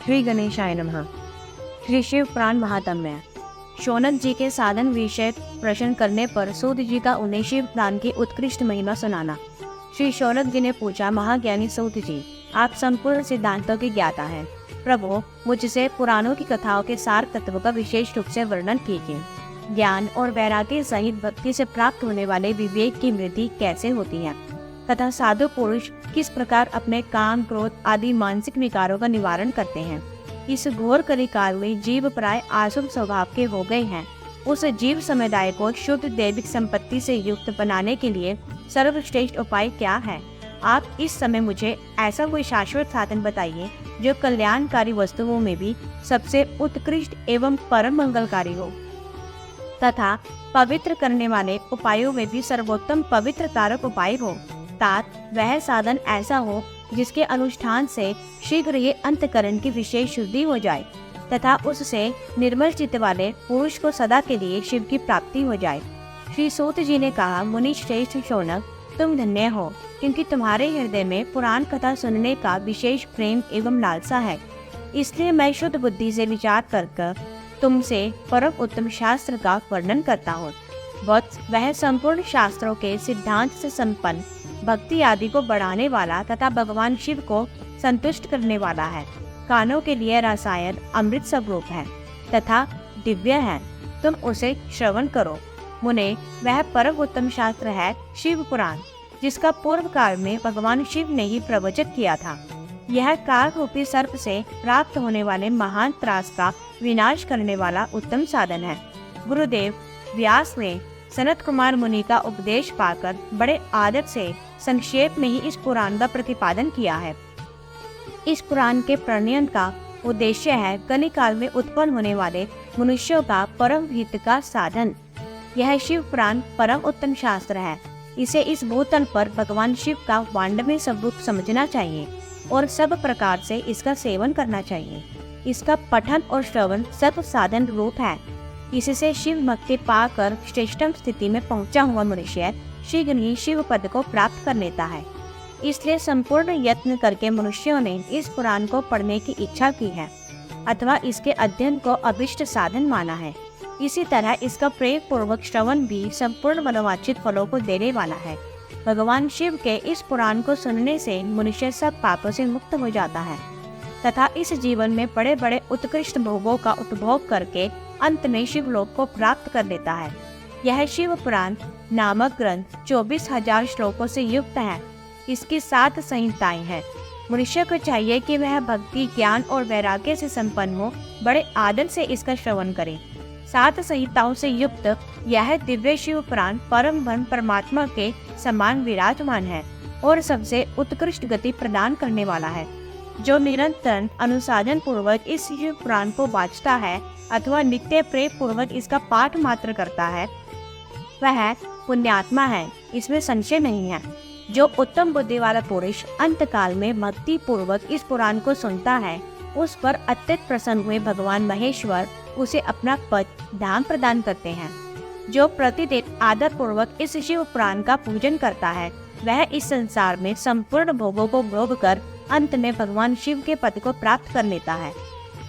श्री गणेशाय नमः। श्री शिव पुराण महात्म्य। शौनक जी के साधन विषय प्रश्न करने पर सूत जी का उन्हें शिव पुराण की उत्कृष्ट महिमा सुनाना। श्री शौनक जी ने पूछा, महाज्ञानी सूत जी, आप संपूर्ण सिद्धांतों की ज्ञाता हैं। प्रभु, मुझसे पुराणों की कथाओं के सार तत्व का विशेष रूप से वर्णन कीजिए। ज्ञान और वैराग्य सहित भक्ति से प्राप्त होने वाले विवेक की वृद्धि कैसे होती है तथा साधु पुरुष किस प्रकार अपने काम, क्रोध आदि मानसिक विकारों का निवारण करते हैं। इस घोर कलिकाल में जीव प्राय आसुर स्वभाव के हो गए हैं। उस जीव समुदाय को शुद्ध दैविक संपत्ति से युक्त बनाने के लिए सर्वश्रेष्ठ उपाय क्या है? आप इस समय मुझे ऐसा कोई शाश्वत साधन बताइए जो कल्याणकारी वस्तुओं में भी सबसे उत्कृष्ट एवं परम मंगलकारी हो तथा पवित्र करने वाले उपायों में भी सर्वोत्तम पवित्र तारक उपाय हो। तात वह साधन ऐसा हो जिसके अनुष्ठान से शीघ्र ये अंतकरण की विशेष शुद्धि हो जाए तथा उससे निर्मल चित्त वाले पुरुष को सदा के लिए शिव की प्राप्ति हो जाए। श्री सूत जी ने कहा, मुनि श्रेष्ठ शौनक, तुम धन्य हो, क्योंकि तुम्हारे हृदय में पुराण कथा सुनने का विशेष प्रेम एवं लालसा है। इसलिए मैं शुद्ध बुद्धि से विचार कर तुमसे परम उत्तम शास्त्र का वर्णन करता हूँ। वह संपूर्ण शास्त्रों के सिद्धांत से संपन्न, भक्ति आदि को बढ़ाने वाला तथा भगवान शिव को संतुष्ट करने वाला है। कानों के लिए रसायन अमृत स्वरूप है तथा दिव्य है। तुम उसे श्रवण करो। मुने, वह परम उत्तम शास्त्र है शिव पुराण, जिसका पूर्व काल में भगवान शिव ने ही प्रवचन किया था। यह काल रूपी सर्प से प्राप्त होने वाले महान त्रास का विनाश करने वाला उत्तम साधन है। गुरुदेव व्यास ने सनत कुमार मुनि का उपदेश पाकर बड़े आदर से संक्षेप में ही इस पुराण का प्रतिपादन किया है। इस पुराण के प्रणयन का उद्देश्य है कलिकाल में उत्पन्न होने वाले मनुष्यों का परम हित का साधन। यह शिव पुराण परम उत्तम शास्त्र है। इसे इस भूतल पर भगवान शिव का वाण्डमय स्वरूप समझना चाहिए और सब प्रकार से इसका सेवन करना चाहिए। इसका पठन और श्रवण सर्व साधन रूप है। इससे शिव भक्ति पाकर श्रेष्ठतम स्थिति में पहुंचा हुआ मनुष्य शीघ्र ही शिव पद को प्राप्त कर लेता है। इसलिए संपूर्ण यत्न करके मनुष्यों ने इस पुराण को पढ़ने की इच्छा की है अथवा इसके अध्ययन को अभिष्ट साधन माना है। इसी तरह इसका प्रेम पूर्वक श्रवण भी संपूर्ण मनोवांछित फलों को देने वाला है। भगवान शिव के इस पुराण को सुनने से मनुष्य सब पापों से मुक्त हो जाता है तथा इस जीवन में बड़े बड़े उत्कृष्ट भोगों का उपभोग करके अंत में शिवलोक को प्राप्त कर लेता है। यह शिव पुराण नामक ग्रंथ 24,000 श्लोकों से युक्त है। इसकी 7 संहिताएं हैं। मनुष्य को चाहिए कि वह भक्ति, ज्ञान और वैराग्य से संपन्न हो, बड़े आदर से इसका श्रवण करे। 7 संहिताओं से युक्त यह दिव्य शिव पुराण परम ब्रह्म परमात्मा के समान विराजमान है और सबसे उत्कृष्ट गति प्रदान करने वाला है। जो निरंतर अनुसाधन पूर्वक इस शिव पुराण को वाचता है अथवा नित्य प्रेम पूर्वक इसका पाठ मात्र करता है, वह पुण्यात्मा है, इसमें संशय नहीं है। जो उत्तम बुद्धि वाला पुरुष अंतकाल में भक्ति पूर्वक इस पुराण को सुनता है, उस पर अत्यंत प्रसन्न हुए भगवान महेश्वर उसे अपना पद धाम प्रदान करते हैं। जो प्रतिदिन आदर पूर्वक इस शिव पुराण का पूजन करता है, वह इस संसार में संपूर्ण भोगों को भोग कर अंत में भगवान शिव के पद को प्राप्त कर लेता है।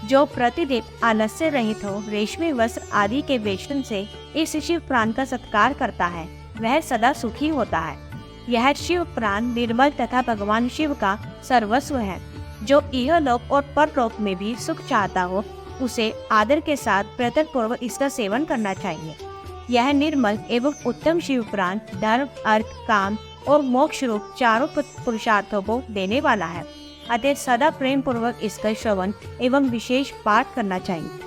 जो प्रतिदिन आलस्य रहित हो रेशमी वस्त्र आदि के वेषण से इस शिव पुराण का सत्कार करता है, वह सदा सुखी होता है। यह शिव पुराण निर्मल तथा भगवान शिव का सर्वस्व है। जो इहलोक और परलोक में भी सुख चाहता हो, उसे आदर के साथ प्रयत्न पूर्वक इसका सेवन करना चाहिए। यह निर्मल एवं उत्तम शिव पुराण धर्म, अर्थ, काम और मोक्ष रूप चारों पुरुषार्थों को देने वाला है। अतः सदा प्रेम पूर्वक इसका श्रवण एवं विशेष पाठ करना चाहिए।